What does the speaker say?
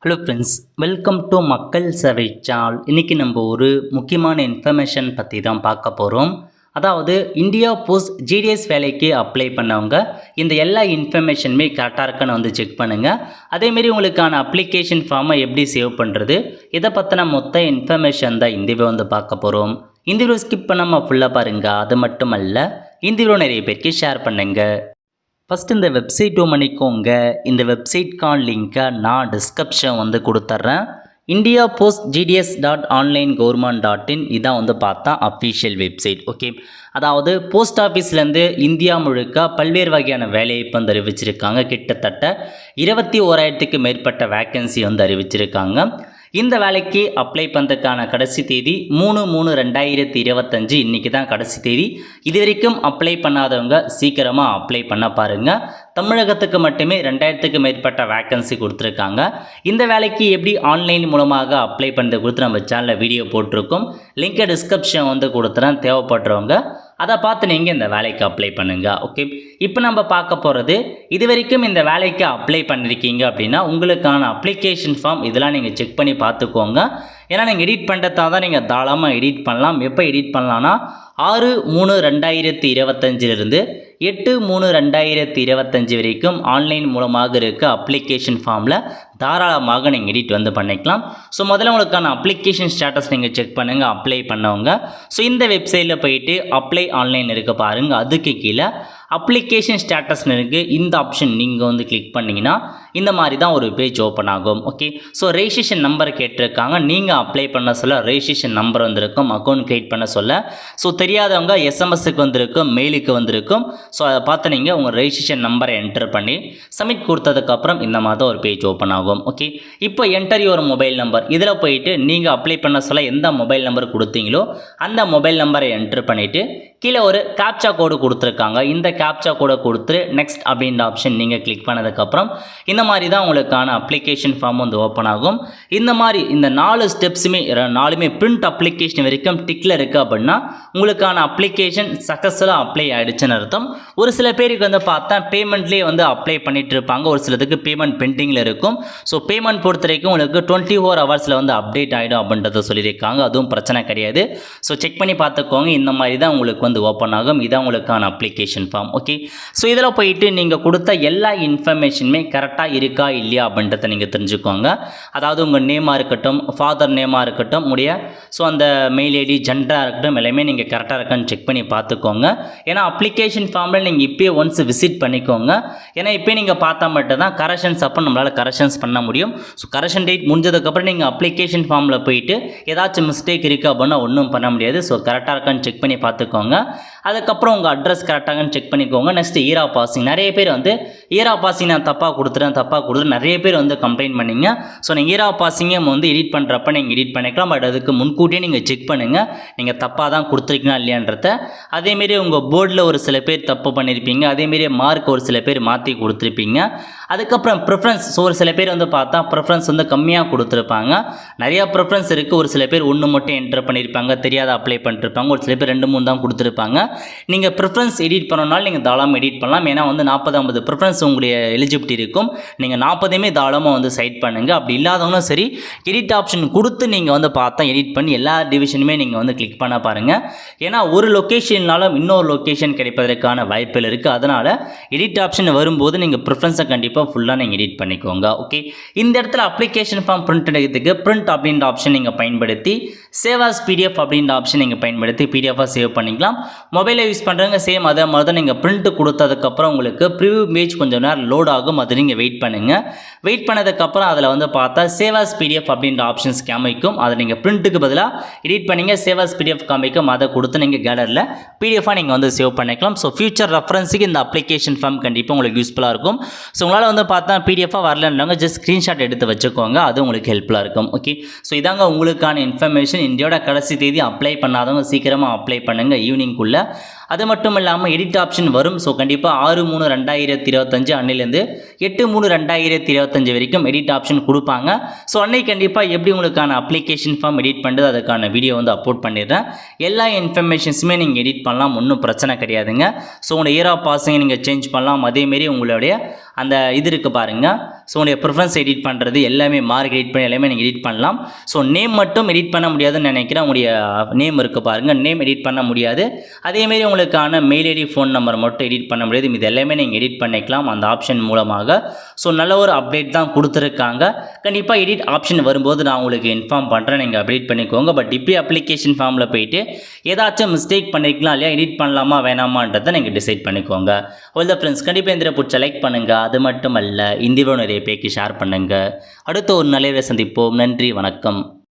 Hello friends, welcome to மக்கள் சேவை channel. இன்றைக்கி நம்ம ஒரு முக்கியமான இன்ஃபர்மேஷன் பற்றி தான் பார்க்க போகிறோம். அதாவது இந்தியா போஸ்ட் ஜிடிஎஸ் வேலைக்கு அப்ளை பண்ணவங்க இந்த எல்லா இன்ஃபர்மேஷனுமே கரெக்டாக இருக்கான்னு வந்து செக் பண்ணுங்கள். அதேமாரி உங்களுக்கான அப்ளிகேஷன் ஃபார்மை எப்படி சேவ் பண்ணுறது, இதை பற்றின மொத்த இன்ஃபர்மேஷன் தான் இந்த வீடியோ வந்து பார்க்க போகிறோம். இந்த வீடியோ ஸ்கிப் பண்ணாமல் ஃபுல்லாக பாருங்கள். அது மட்டும் அல்ல, இந்த வீடியோ நிறைய பேருக்கு ஷேர் பண்ணுங்கள். ஃபஸ்ட்டு இந்த வெப்சைட் பண்ணிக்கோங்க. இந்த வெப்சைட்கான லிங்க்கை நான் டிஸ்கிரிப்ஷன் வந்து கொடுத்துட்றேன். இந்தியா போஸ்ட் gds.onlinegovernment.in இதான் வந்து பார்த்தா அஃபீஷியல் வெப்சைட். ஓகே, அதாவது போஸ்ட் ஆஃபீஸ்லேருந்து இந்தியா முழுக்க பல்வேறு வகையான வேலைவாய்ப்பு வந்து அறிவிச்சிருக்காங்க. கிட்டத்தட்ட 21,000க்கு மேற்பட்ட வேக்கன்சி வந்து அறிவிச்சிருக்காங்க. இந்த வேலைக்கு அப்ளை பண்ணுறதுக்கான கடைசி தேதி 3/3/2025 இன்றைக்கி தான் கடைசி தேதி. இது வரைக்கும் அப்ளை பண்ணாதவங்க சீக்கிரமாக அப்ளை பண்ண பாருங்கள். தமிழகத்துக்கு மட்டுமே 2,000க்கு மேற்பட்ட வேக்கன்சி கொடுத்துருக்காங்க. இந்த வேலைக்கு எப்படி ஆன்லைன் மூலமாக அப்ளை பண்ணுறது கொடுத்து நம்ம சேனலில் வீடியோ போட்டிருக்கோம். லிங்கை டிஸ்கிரிப்ஷன் வந்து கொடுத்துறேன். தேவைப்படுறவங்க அதை பார்த்து நீங்கள் இந்த வேலைக்கு அப்ளை பண்ணுங்கள். ஓகே, இப்போ நம்ம பார்க்க போகிறது, இது வரைக்கும் இந்த வேலைக்கு அப்ளை பண்ணியிருக்கீங்க அப்படின்னா உங்களுக்கான அப்ளிகேஷன் ஃபார்ம் இதெல்லாம் நீங்கள் செக் பண்ணி பார்த்துக்கோங்க. ஏன்னா நீங்கள் எடிட் பண்ணுறதா தான் நீங்கள் தாராளமாக எடிட் பண்ணலாம். எப்போ எடிட் பண்ணலான்னா 6/3/2025 8/3/2025 வரைக்கும் ஆன்லைன் மூலமாக இருக்க அப்ளிகேஷன் ஃபார்மில் தாராளமாக நீங்கள் எடிட் வந்து பண்ணிக்கலாம். ஸோ முதல்ல உங்களுக்கான அப்ளிகேஷன் ஸ்டேட்டஸ் நீங்கள் செக் பண்ணுங்கள். அப்ளை பண்ணவங்க ஸோ இந்த வெப்சைட்டில் போயிட்டு அப்ளை ஆன்லைன் இருக்க பாருங்கள். அதுக்கு கீழே அப்ளிகேஷன் ஸ்டேட்டஸ்னு இருக்குது. இந்த ஆப்ஷன் நீங்கள் வந்து கிளிக் பண்ணிங்கன்னா இந்த மாதிரி தான் ஒரு பேஜ் ஓப்பன் ஆகும். ஓகே, ஸோ ரெஜிஸ்ட்ரேஷன் நம்பர் கேட்டிருக்காங்க. நீங்கள் அப்ளை பண்ண சொல்ல ரெஜிஸ்ட்ரேஷன் நம்பர் வந்திருக்கும், அக்கௌண்ட் க்ரியேட் பண்ண சொல்ல. ஸோ தெரியாதவங்க எஸ்எம்எஸ்க்கு வந்திருக்கும், மெயிலுக்கு வந்திருக்கும். ஸோ அதை பார்த்து நீங்கள் உங்கள் ரெஜிஸ்ட்ரேஷன் நம்பரை என்டர் பண்ணி சப்மிட் கொடுத்ததுக்கப்புறம் இந்த மாதிரி தான் ஒரு பேஜ் ஓப்பன் ஆகும். ஓகே, இப்போ என்டர் யுவர் மொபைல் நம்பர். இதில் போயிட்டு நீங்கள் அப்ளை பண்ண சொல்ல எந்த மொபைல் நம்பர் கொடுத்தீங்களோ அந்த மொபைல் நம்பரை என்டர் பண்ணிவிட்டு கீழே ஒரு கேப்சா கோடு கொடுத்துருக்காங்க. இந்த கேப்சா கோடை கொடுத்து நெக்ஸ்ட் அப்படின்ற ஆப்ஷன் நீங்கள் கிளிக் பண்ணதுக்கப்புறம் இந்த மாதிரி தான் உங்களுக்கான அப்ளிகேஷன் ஃபார்ம் வந்து ஓப்பன் ஆகும். இந்த மாதிரி இந்த 4 ஸ்டெப்ஸுமே 4மே பிரிண்ட் அப்ளிகேஷன் வரைக்கும் டிக்கில் இருக்குது அப்படின்னா உங்களுக்கான அப்ளிகேஷன் சக்ஸஸ்ஃபுல்லாக அப்ளை ஆகிடுச்சுன்னு அர்த்தம். ஒரு சில பேருக்கு வந்து பார்த்தா பேமெண்ட்லேயே வந்து அப்ளை பண்ணிட்டு இருப்பாங்க, ஒரு சிலதுக்கு பேமெண்ட் பெண்டிங்கில் இருக்கும். ஸோ பேமெண்ட் பொறுத்த வரைக்கும் உங்களுக்கு 24 ஹவர்ஸில் வந்து அப்டேட் ஆகிடும் அப்படின்றத சொல்லியிருக்காங்க. அதுவும் பிரச்சனை கிடையாது. ஸோ செக் பண்ணி பார்த்துக்கோங்க. இந்த மாதிரி தான் உங்களுக்கு வந்து ஓப்பன் ஆகும். இதான் உங்களுக்கான அப்ளிகேஷன் ஃபார்ம். ஓகே, ஸோ இதில் போயிட்டு நீங்கள் கொடுத்த எல்லா இன்ஃபர்மேஷனுமே கரெக்டாக இருக்கா இல்லையா அப்படின்றத நீங்கள் தெரிஞ்சுக்கோங்க. அதாவது உங்கள் நேமாக இருக்கட்டும், ஃபாதர் நேமாக இருக்கட்டும், உடைய ஸோ அந்த மெயில் ஐடி ஜெண்டராக இருக்கட்டும், எல்லாமே நீங்கள் கரெக்டாக இருக்கான்னு செக் பண்ணி பார்த்துக்கோங்க. ஏன்னா அப்ளிகேஷன் ஃபார்மில் நீங்கள் இப்போயே ஒன்ஸ் விசிட் பண்ணிக்கோங்க. ஏன்னா இப்போ நீங்கள் பார்த்தா மட்டும் தான் கரெக்ஷன்ஸ் அப்போ நம்மளால் கரெக்ஷன்ஸ் பண்ண முடியும். ஸோ கரெக்ஷன் டேட் முடிஞ்சதுக்கப்புறம் நீங்கள் அப்ளிகேஷன் ஃபார்மில் போயிட்டு ஏதாச்சும் மிஸ்டேக் இருக்குது அப்படின்னா ஒன்றும் பண்ண முடியாது. ஸோ கரெக்டாக இருக்கான்னு செக் பண்ணி பார்த்துக்கோங்க. அதுக்கப்புறம் உங்கள் அட்ரஸ் கரெக்டாகன்னு செக் பண்ணிக்கோங்க. Next year of passing. நிறைய பேர் வந்து இயர் ஆஃப் பாசிங் நான் தப்பாக கொடுத்துறேன் நிறைய பேர் வந்து கம்ப்ளைண்ட் பண்ணிங்க. ஸோ நீங்கள் இயர் ஆஃப் பாசிங்கை வந்து எடிட் பண்ணுறப்ப நீங்கள் எடிட் பண்ணிக்கலாம். பட் அதுக்கு முன்கூட்டியே நீங்கள் செக் பண்ணுங்கள் நீங்கள் தப்பாக தான் கொடுத்துருக்கீங்களா இல்லையான்றத. அதேமாரி உங்கள் போர்டில் ஒரு சில பேர் தப்பு பண்ணியிருப்பீங்க, அதேமாரி மார்க் ஒரு சில பேர் மாற்றி கொடுத்துருப்பீங்க. அதுக்கப்புறம் ப்ரிஃபரன்ஸ். ஸோ ஒரு சில பேர் வந்து பார்த்தா ப்ரிஃபரன்ஸ் வந்து கம்மியாக கொடுத்துருப்பாங்க. நிறையா ப்ரிஃபரன்ஸ் இருக்குது. ஒரு சில பேர் 1 மட்டும் என்டர் பண்ணியிருப்பாங்க, தெரியாத அப்ளை பண்ணிருப்பாங்க. ஒரு சில பேர் 2-3 தான் கொடுத்துருப்பாங்க. நீங்கள் ப்ரிஃபரன்ஸ் எடிட் பண்ணனாலும் நீங்கள் தாராளமாக எடிட் பண்ணலாம். ஏன்னா வந்து 40-50 ப்ரிஃபரன்ஸ் உங்களுடைய எலிஜிபிலிட்டி இருக்கும். நீங்கள் 40மே தாராளமாக வந்து சைட் பண்ணுங்கள். அப்படி இல்லாதவங்களும் சரி எடிட் ஆப்ஷன் கொடுத்து நீங்கள் வந்து பார்த்தா எடிட் பண்ணி எல்லா டிவிஷனுமே நீங்கள் வந்து கிளிக் பண்ண பாருங்கள். ஏன்னா ஒரு லொக்கேஷன்னாலும் இன்னொரு லொக்கேஷன் கிடைப்பதற்கான வாய்ப்புகள் இருக்குது. அதனால் எடிட் ஆப்ஷன் வரும்போது நீங்கள் ப்ரிஃபரன்ஸை கண்டிப்பாக ஃபுல்லாக நீங்கள் எடிட் பண்ணிக்கோங்க. ஓகே, இந்த இடத்துல அப்ளிகேஷன் ஃபார்ம் பிரிண்ட் எடுக்கிறதுக்கு பிரிண்ட் அப்படின்ற ஆப்ஷன் நீங்கள் பயன்படுத்தி சேவ் ஆஸ் பிடிஎஃப் அப்படின்ற ஆப்ஷன் நீங்கள் பயன்படுத்தி பிடிஎஃபாக சேவ் பண்ணிக்கலாம். மொபைலை யூஸ் பண்ணுறவங்க சேம் அதே மாதிரி தான். நீங்கள் பிரிண்ட் கொடுத்ததுக்கப்புறம் உங்களுக்கு ப்ரிவ்யூ பேஜ் கொஞ்சம் நேரம் லோட் ஆகும். அது நீங்கள் வெயிட் பண்ணுங்கள். வெயிட் பண்ணதுக்கப்புறம் அதில் வந்து பார்த்தா சேவ் ஆஸ் பிடிஎஃப் அப்படின்ற ஆப்ஷன்ஸ் காமிக்கும். அதை நீங்கள் பிரிண்ட்டுக்கு பதிலாக எடிட் பண்ணிங்க சேவ் ஆஸ் பிடிஎஃப் காமிக்கும். அதை கொடுத்து நீங்கள் கேலரியில் பிடிஎஃபாக நீங்கள் வந்து சேவ் பண்ணிக்கலாம். ஸோ ஃபியூச்சர் ரெஃபரன்ஸுக்கு இந்த அப்ளிகேஷன் ஃபார்ம் கண்டிப்பாக உங்களுக்கு யூஸ்ஃபுல்லாக இருக்கும். ஸோ உங்களால் வந்து பார்த்தா பிடிஎஃபாக வரலன்னாங்க ஜஸ்ட் ஸ்க்ரீன்ஷாட் எடுத்து வச்சுக்கோங்க. அது உங்களுக்கு ஹெல்ப்ஃபுல்லாக இருக்கும். ஓகே, ஸோ இதாங்க உங்களுக்கான இன்ஃபர்மேஷன். இந்தியோட கடைசி தேதி அப்ளை பண்ணாதவங்க சீக்கிரமாக அப்ளை பண்ணுங்கள் ஈவினிங்குள்ளே. அது மட்டும் இல்லாமல் எடிட் ஆப்ஷன் வரும். ஸோ கண்டிப்பாக 6/3/2025 அன்னிலேருந்து 8/3/2025 வரைக்கும் எடிட் ஆப்ஷன் கொடுப்பாங்க. ஸோ அன்னைக்கு கண்டிப்பாக எப்படி உங்களுக்கான அப்ளிகேஷன் ஃபார்ம் எடிட் பண்ணுறது அதுக்கான வீடியோ வந்து அப்லோட் பண்ணிடுறேன். எல்லா இன்ஃபர்மேஷன்ஸுமே நீங்கள் எடிட் பண்ணலாம், ஒன்றும் பிரச்சனை கிடையாதுங்க. ஸோ உங்களோட இயர் ஆஃப் பாசிங்கை நீங்கள் சேஞ்ச் பண்ணலாம். அதேமாரி உங்களுடைய அந்த இது இருக்குது பாருங்கள். ஸோ உங்களுடைய ப்ரிஃபரன்ஸ் எடிட் பண்ணுறது எல்லாமே மார்க் எடிட் பண்ணி எல்லாமே நீங்கள் எடிட் பண்ணலாம். ஸோ நேம் மட்டும் எடிட் பண்ண முடியாதுன்னு நினைக்கிறேன். உங்களுடைய நேம் இருக்குது பாருங்கள், நேம் எடிட் பண்ண முடியாது. அதேமாரி உங்களுக்கான மெயில் ஐடி ஃபோன் நம்பர் மட்டும் எடிட் பண்ண முடியாது. இது எல்லாமே நீங்கள் எடிட் பண்ணிக்கலாம் அந்த ஆப்ஷன் மூலமாக. ஸோ நல்ல ஒரு அப்டேட் தான் கொடுத்துருக்காங்க. கண்டிப்பாக எடிட் ஆப்ஷன் வரும்போது நான் உங்களுக்கு இன்ஃபார்ம் பண்ணுறேன், நீங்கள் அப்டேட் பண்ணிக்கோங்க. பட் இப்படி அப்ளிகேஷன் ஃபார்மில் போயிட்டு ஏதாச்சும் மிஸ்டேக் பண்ணிக்கலாம் இல்லையா, எடிட் பண்ணலாமா வேணாமான்றதை நீங்கள் டிசைட் பண்ணிக்கோங்க. ஆல் த ஃப்ரெண்ட்ஸ், கண்டிப்பாக இந்த பிடிச்ச லைக் பண்ணுங்கள். அது மட்டும் அல்ல, இந்த வீடியோ நிறைய பேருக்கு ஷேர் பண்ணுங்கள். அடுத்த ஒரு நல்ல சந்திப்போம். நன்றி, வணக்கம்.